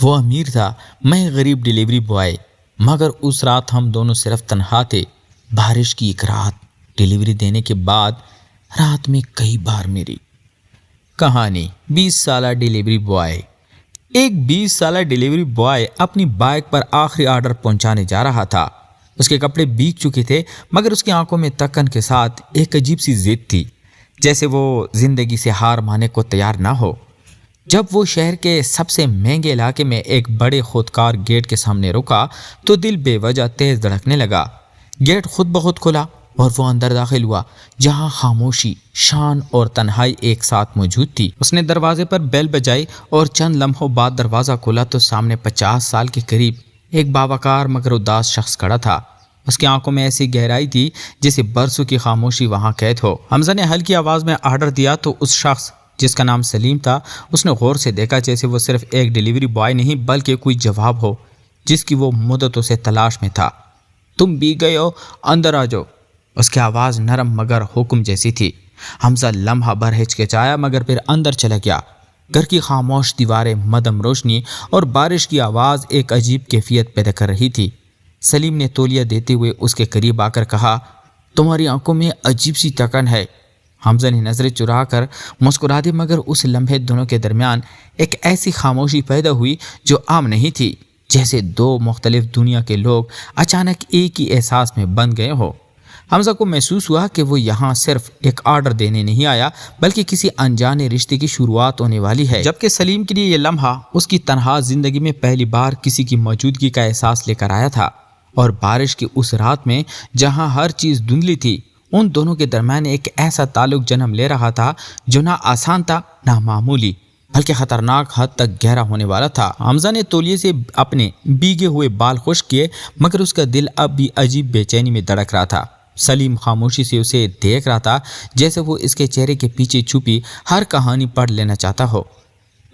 وہ امیر تھا، میں غریب ڈیلیوری بوائے، مگر اس رات ہم دونوں صرف تنہا تھے۔ بارش کی ایک رات، ڈیلیوری دینے کے بعد رات میں کئی بار میری کہانی 20 سالہ ڈیلیوری بوائے۔ ایک 20 سالہ ڈیلیوری بوائے اپنی بائک پر آخری آرڈر پہنچانے جا رہا تھا۔ اس کے کپڑے بھیگ چکے تھے، مگر اس کی آنکھوں میں تکن کے ساتھ ایک عجیب سی ضد تھی، جیسے وہ زندگی سے ہار ماننے کو تیار نہ ہو۔ جب وہ شہر کے سب سے مہنگے علاقے میں ایک بڑے خودکار گیٹ کے سامنے رکا تو دل بے وجہ تیز دھڑکنے لگا۔ گیٹ خود بخود کھلا اور وہ اندر داخل ہوا، جہاں خاموشی، شان اور تنہائی ایک ساتھ موجود تھی۔ اس نے دروازے پر بیل بجائی اور چند لمحوں بعد دروازہ کھلا تو سامنے 50 سال کے قریب ایک باوقار مگر اداس شخص کھڑا تھا۔ اس کی آنکھوں میں ایسی گہرائی تھی جیسے برسوں کی خاموشی وہاں قید ہو۔ حمزہ نے ہلکی آواز میں آرڈر دیا تو اس شخص، جس کا نام سلیم تھا، اس نے غور سے دیکھا، جیسے وہ صرف ایک ڈیلیوری بوائے نہیں بلکہ کوئی جواب ہو جس کی وہ مدتوں سے تلاش میں تھا۔ تم بھی گئے ہو، اندر آ جاؤ۔ اس کی آواز نرم مگر حکم جیسی تھی۔ حمزہ لمحہ بھر ہچکچایا مگر پھر اندر چلا گیا۔ گھر کی خاموش دیواریں، مدھم روشنی اور بارش کی آواز ایک عجیب کیفیت پیدا کر رہی تھی۔ سلیم نے تولیہ دیتے ہوئے اس کے قریب آ کر کہا، تمہاری آنکھوں میں عجیب سی تکن ہے۔ حمزہ نے نظریں چرا کر مسکرا دی، مگر اس لمحے دونوں کے درمیان ایک ایسی خاموشی پیدا ہوئی جو عام نہیں تھی، جیسے دو مختلف دنیا کے لوگ اچانک ایک ہی احساس میں بندھ گئے ہو۔ حمزہ کو محسوس ہوا کہ وہ یہاں صرف ایک آرڈر دینے نہیں آیا بلکہ کسی انجانے رشتے کی شروعات ہونے والی ہے، جبکہ سلیم کے لیے یہ لمحہ اس کی تنہا زندگی میں پہلی بار کسی کی موجودگی کا احساس لے کر آیا تھا۔ اور بارش کی اس رات میں جہاں ہر چیز دھندلی تھی، ان دونوں کے درمیان ایک ایسا تعلق جنم لے رہا تھا جو نہ آسان تھا نہ معمولی، بلکہ خطرناک حد تک گہرا ہونے والا تھا۔ حمزہ نے تولیے سے اپنے بھیگے ہوئے بال خشک کیے، مگر اس کا دل اب بھی عجیب بے چینی میں دھڑک رہا تھا۔ سلیم خاموشی سے اسے دیکھ رہا تھا، جیسے وہ اس کے چہرے کے پیچھے چھپی ہر کہانی پڑھ لینا چاہتا ہو۔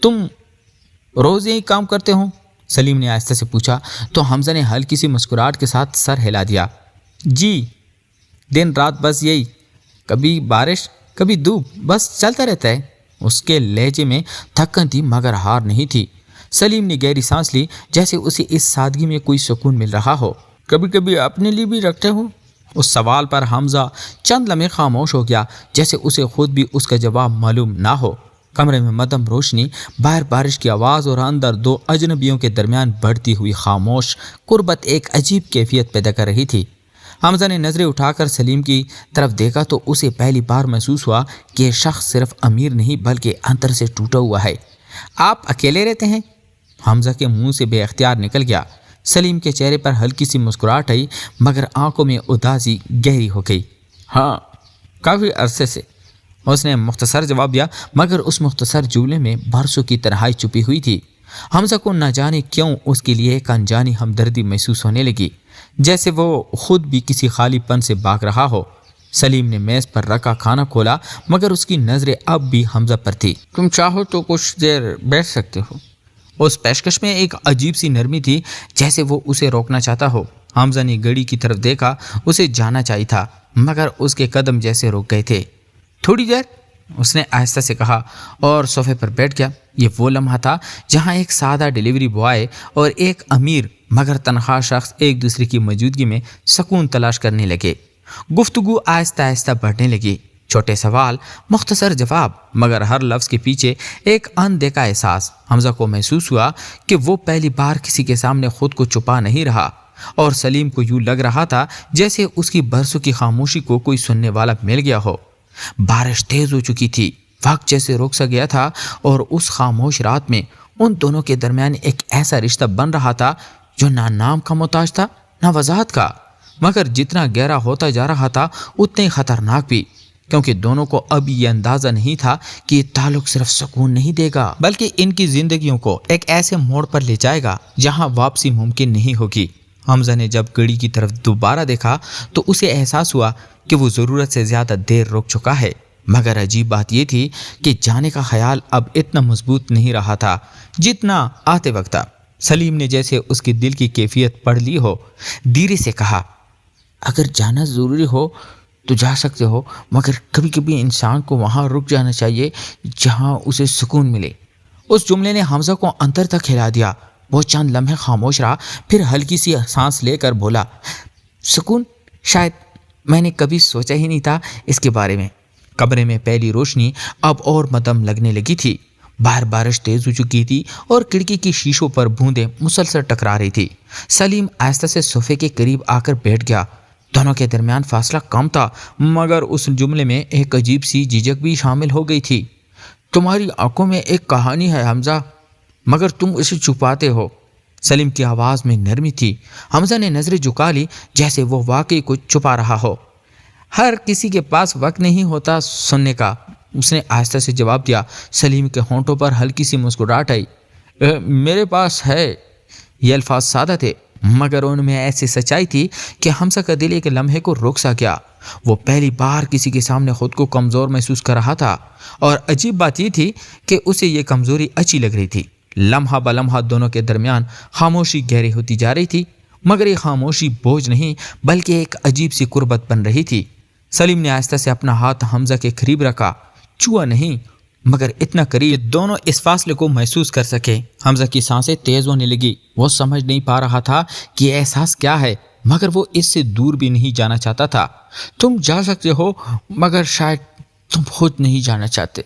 تم روز یہی کام کرتے ہو؟ سلیم نے آہستہ سے پوچھا تو حمزہ نے ہلکی سی مسکراہٹ کے ساتھ سر ہلا دیا۔ جی، دن رات بس یہی، کبھی بارش کبھی دھوپ، بس چلتا رہتا ہے۔ اس کے لہجے میں تھکن تھی مگر ہار نہیں تھی۔ سلیم نے گہری سانس لی، جیسے اسے اس سادگی میں کوئی سکون مل رہا ہو۔ کبھی کبھی اپنے لیے بھی رکھتے ہو؟ اس سوال پر حمزہ چند لمحے خاموش ہو گیا، جیسے اسے خود بھی اس کا جواب معلوم نہ ہو۔ کمرے میں مدھم روشنی، باہر بارش کی آواز اور اندر دو اجنبیوں کے درمیان بڑھتی ہوئی خاموش قربت ایک عجیب کیفیت پیدا کر رہی تھی۔ حمزہ نے نظریں اٹھا کر سلیم کی طرف دیکھا تو اسے پہلی بار محسوس ہوا کہ یہ شخص صرف امیر نہیں بلکہ اندر سے ٹوٹا ہوا ہے۔ آپ اکیلے رہتے ہیں؟ حمزہ کے منہ سے بے اختیار نکل گیا۔ سلیم کے چہرے پر ہلکی سی مسکراہٹ آئی مگر آنکھوں میں اداسی گہری ہو گئی۔ ہاں، کافی عرصے سے، اس نے مختصر جواب دیا، مگر اس مختصر جملے میں برسوں کی تنہائی چھپی ہوئی تھی۔ حمزہ کو نہ جانے کیوں اس کے لیے ایک انجانی ہمدردی محسوس ہونے لگی، جیسے وہ خود بھی کسی خالی پن سے بھاگ رہا ہو۔ سلیم نے میز پر رکھا کھانا کھولا مگر اس کی نظریں اب بھی حمزہ پر تھی۔ تم چاہو تو کچھ دیر بیٹھ سکتے ہو۔ اس پیشکش میں ایک عجیب سی نرمی تھی، جیسے وہ اسے روکنا چاہتا ہو۔ حمزہ نے گھڑی کی طرف دیکھا، اسے جانا چاہیے تھا مگر اس کے قدم جیسے رک گئے تھے۔ تھوڑی دیر، اس نے آہستہ سے کہا اور صوفے پر بیٹھ گیا۔ یہ وہ لمحہ تھا جہاں ایک سادہ ڈیلیوری بوائے اور ایک امیر مگر تنہا شخص ایک دوسرے کی موجودگی میں سکون تلاش کرنے لگے۔ گفتگو آہستہ آہستہ بڑھنے لگی، چھوٹے سوال، مختصر جواب، مگر ہر لفظ کے پیچھے ایک اندیکھا احساس۔ حمزہ کو محسوس ہوا کہ وہ پہلی بار کسی کے سامنے خود کو چھپا نہیں رہا، اور سلیم کو یوں لگ رہا تھا جیسے اس کی برسوں کی خاموشی کو کوئی سننے والا مل گیا ہو۔ بارش تیز ہو چکی تھی، وقت جیسے رک سا گیا تھا، اور اس خاموش رات میں ان دونوں کے درمیان ایک ایسا رشتہ بن رہا تھا جو نہ نام کا محتاج تھا نہ وضاحت کا، مگر جتنا گہرا ہوتا جا رہا تھا اتنا ہی خطرناک بھی، کیونکہ دونوں کو اب یہ اندازہ نہیں تھا کہ یہ تعلق صرف سکون نہیں دے گا بلکہ ان کی زندگیوں کو ایک ایسے موڑ پر لے جائے گا جہاں واپسی ممکن نہیں ہوگی۔ حمزہ نے جب گھڑی کی طرف دوبارہ دیکھا تو اسے احساس ہوا کہ وہ ضرورت سے زیادہ دیر رک چکا ہے، مگر عجیب بات یہ تھی کہ جانے کا خیال اب اتنا مضبوط نہیں رہا تھا جتنا آتے وقت تھا۔ سلیم نے جیسے اس کی دل کی کیفیت پڑھ لی ہو، دھیرے سے کہا، اگر جانا ضروری ہو تو جا سکتے ہو، مگر کبھی کبھی انسان کو وہاں رک جانا چاہیے جہاں اسے سکون ملے۔ اس جملے نے حمزہ کو اندر تک ہلا دیا۔ وہ چند لمحے خاموش رہا، پھر ہلکی سی سانس لے کر بولا، سکون؟ شاید میں نے کبھی سوچا ہی نہیں تھا اس کے بارے میں۔ کمرے میں پہلی روشنی اب اور مدم لگنے لگی تھی۔ باہر بارش تیز ہو چکی تھی اور کھڑکی کی شیشوں پر بوندیں مسلسل ٹکرا رہی تھی۔ سلیم آہستہ سے صوفے کے قریب آ کر بیٹھ گیا۔ دونوں کے درمیان فاصلہ کم تھا، مگر اس جملے میں ایک عجیب سی جھجک بھی شامل ہو گئی تھی۔ تمہاری آنکھوں میں ایک کہانی ہے حمزہ، مگر تم اسے چھپاتے ہو۔ سلیم کی آواز میں نرمی تھی۔ حمزہ نے نظریں جھکا لی جیسے وہ واقعی کچھ چھپا رہا ہو۔ ہر کسی کے پاس وقت نہیں ہوتا سننے کا، اس نے آہستہ سے جواب دیا۔ سلیم کے ہونٹوں پر ہلکی سی مسکراہٹ آئی۔ میرے پاس ہے۔ یہ الفاظ سادہ تھے، مگر ان میں ایسی سچائی تھی کہ حمزہ کا دل ایک لمحے کو رک سا گیا۔ وہ پہلی بار کسی کے سامنے خود کو کمزور محسوس کر رہا تھا، اور عجیب بات یہ تھی کہ اسے یہ کمزوری اچھی لگ رہی تھی۔ لمحہ بلمحہ دونوں کے درمیان خاموشی گہری ہوتی جا رہی تھی، مگر یہ خاموشی بوجھ نہیں بلکہ ایک عجیب سی قربت بن رہی تھی۔ سلیم نے آہستہ سے اپنا ہاتھ حمزہ کے قریب رکھا، چھوا نہیں مگر اتنا قریب کہ دونوں اس فاصلے کو محسوس کر سکے۔ حمزہ کی سانسیں تیز ہونے لگی۔ وہ سمجھ نہیں پا رہا تھا کہ یہ احساس کیا ہے، مگر وہ اس سے دور بھی نہیں جانا چاہتا تھا۔ تم جا سکتے ہو، مگر شاید تم خود نہیں جانا چاہتے،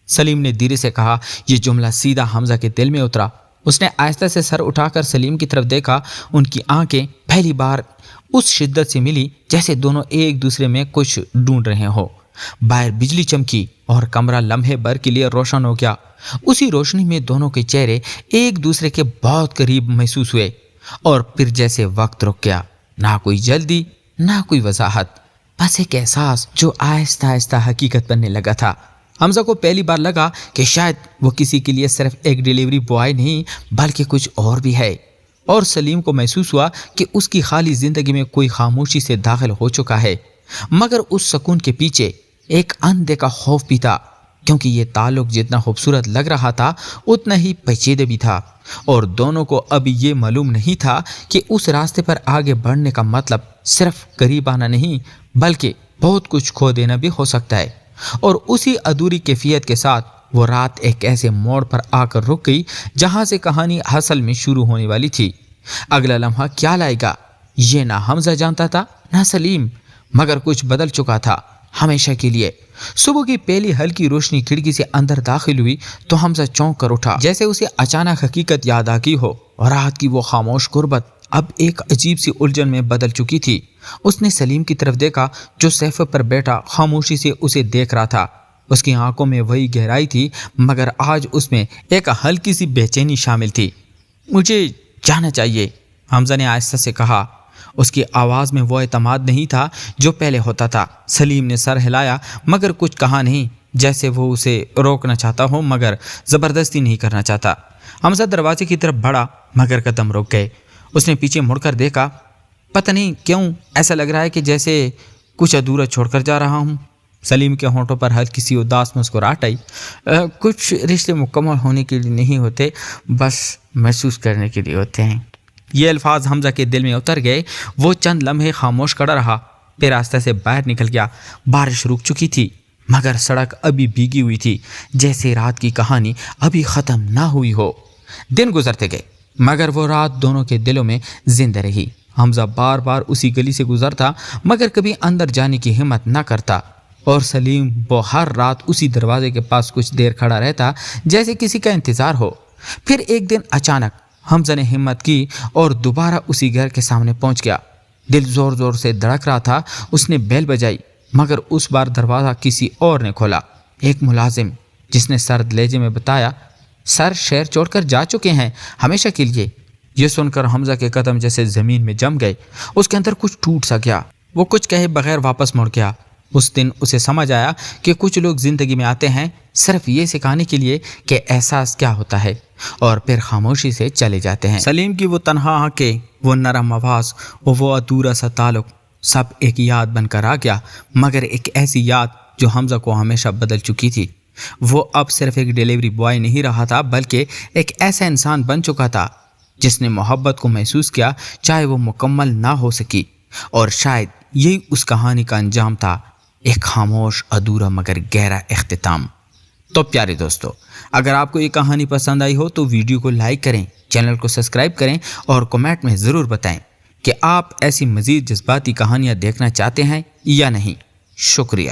سلیم نے دھیرے سے کہا۔ یہ جملہ سیدھا حمزہ کے دل میں اترا۔ اس نے آہستہ سے سر اٹھا کر سلیم کی طرف دیکھا۔ ان کی آنکھیں پہلی بار اس شدت سے ملی جیسے دونوں ایک دوسرے میں کچھ ڈھونڈ رہے ہوں۔ باہر بجلی چمکی اور کمرہ لمحے بھر کے لیے روشن ہو گیا۔ اسی روشنی میں دونوں کے چہرے ایک دوسرے کے بہت قریب محسوس ہوئے، اور پھر جیسے وقت رک گیا۔ نہ کوئی جلدی، نہ کوئی وضاحت، بس ایک احساس جو آہستہ آہستہ حقیقت بننے لگا تھا۔ حمزہ کو پہلی بار لگا کہ شاید وہ کسی کے لیے صرف ایک ڈیلیوری بوائے نہیں بلکہ کچھ اور بھی ہے، اور سلیم کو محسوس ہوا کہ اس کی خالی زندگی میں کوئی خاموشی سے داخل ہو چکا ہے، مگر اس سکون کے پیچھے ایک اندیکھا خوف بھی تھا، کیونکہ یہ تعلق جتنا خوبصورت لگ رہا تھا اتنا ہی پیچیدہ بھی تھا، اور دونوں کو اب یہ معلوم نہیں تھا کہ اس راستے پر آگے بڑھنے کا مطلب صرف قریب آنا نہیں بلکہ بہت کچھ کھو دینا بھی ہو سکتا ہے۔ اور اسی ادھوری کیفیت کے ساتھ وہ رات ایک ایسے موڑ پر آ کر رک گئی جہاں سے کہانی اصل میں شروع ہونے والی تھی۔ اگلا لمحہ کیا لائے گا یہ نہ حمزہ جانتا تھا نہ سلیم، مگر کچھ بدل چکا تھا ہمیشہ کے لیے۔ صبح کی پہلی ہلکی روشنی کھڑکی سے اندر داخل ہوئی تو حمزہ چونک کر اٹھا، جیسے اسے اچانک حقیقت یاد آ گئی ہو، اور رات کی وہ خاموش غربت اب ایک عجیب سی الجھن میں بدل چکی تھی۔ اس نے سلیم کی طرف دیکھا جو صفحے پر بیٹھا خاموشی سے اسے دیکھ رہا تھا۔ اس کی آنکھوں میں وہی گہرائی تھی، مگر آج اس میں ایک ہلکی سی بے چینی شامل تھی۔ مجھے جانا چاہیے، حمزہ نے آہستہ سے کہا۔ اس کی آواز میں وہ اعتماد نہیں تھا جو پہلے ہوتا تھا۔ سلیم نے سر ہلایا مگر کچھ کہا نہیں، جیسے وہ اسے روکنا چاہتا ہو مگر زبردستی نہیں کرنا چاہتا۔ حمزہ دروازے کی طرف بڑھا مگر قدم رک گئے۔ اس نے پیچھے مڑ کر دیکھا۔ پتہ نہیں کیوں ایسا لگ رہا ہے کہ جیسے کچھ ادھورا چھوڑ کر جا رہا ہوں۔ سلیم کے ہونٹوں پر ہلکی سی اداس مسکراہٹ آئی۔ کچھ رشتے مکمل ہونے کے لیے نہیں ہوتے، بس محسوس کرنے کے لیے ہوتے ہیں۔ یہ الفاظ حمزہ کے دل میں اتر گئے۔ وہ چند لمحے خاموش کھڑا رہا، پھر آہستہ سے باہر نکل گیا۔ بارش رک چکی تھی مگر سڑک ابھی بھیگی ہوئی تھی، جیسے رات کی کہانی ابھی ختم نہ ہوئی ہو۔ دن گزرتے گئے مگر وہ رات دونوں کے دلوں میں زندہ رہی۔ حمزہ بار بار اسی گلی سے گزرتا مگر کبھی اندر جانے کی ہمت نہ کرتا، اور سلیم وہ ہر رات اسی دروازے کے پاس کچھ دیر کھڑا رہتا جیسے کسی کا انتظار ہو۔ پھر ایک دن اچانک حمزہ نے ہمت کی اور دوبارہ اسی گھر کے سامنے پہنچ گیا۔ دل زور زور سے دھڑک رہا تھا۔ اس نے بیل بجائی مگر اس بار دروازہ کسی اور نے کھولا، ایک ملازم، جس نے سرد لہجے میں بتایا، سر شہر چھوڑ کر جا چکے ہیں ہمیشہ کے لیے۔ یہ سن کر حمزہ کے قدم جیسے زمین میں جم گئے۔ اس کے اندر کچھ ٹوٹ سا گیا۔ وہ کچھ کہے بغیر واپس مڑ گیا۔ اس دن اسے سمجھ آیا کہ کچھ لوگ زندگی میں آتے ہیں صرف یہ سکھانے کے لیے کہ احساس کیا ہوتا ہے، اور پھر خاموشی سے چلے جاتے ہیں۔ سلیم کی وہ تنہا آنکھیں، وہ نرم آواز اور وہ ادھورا سا تعلق، سب ایک یاد بن کر آ گیا، مگر ایک ایسی یاد جو حمزہ کو ہمیشہ بدل چکی تھی۔ وہ اب صرف ایک ڈیلیوری بوائے نہیں رہا تھا بلکہ ایک ایسا انسان بن چکا تھا جس نے محبت کو محسوس کیا چاہے وہ مکمل نہ ہو سکی، اور شاید یہی اس کہانی کا انجام تھا، ایک خاموش ادھورا مگر گہرا اختتام۔ تو پیارے دوستو، اگر آپ کو یہ کہانی پسند آئی ہو تو ویڈیو کو لائک کریں، چینل کو سبسکرائب کریں اور کمنٹ میں ضرور بتائیں کہ آپ ایسی مزید جذباتی کہانیاں دیکھنا چاہتے ہیں یا نہیں۔ شکریہ۔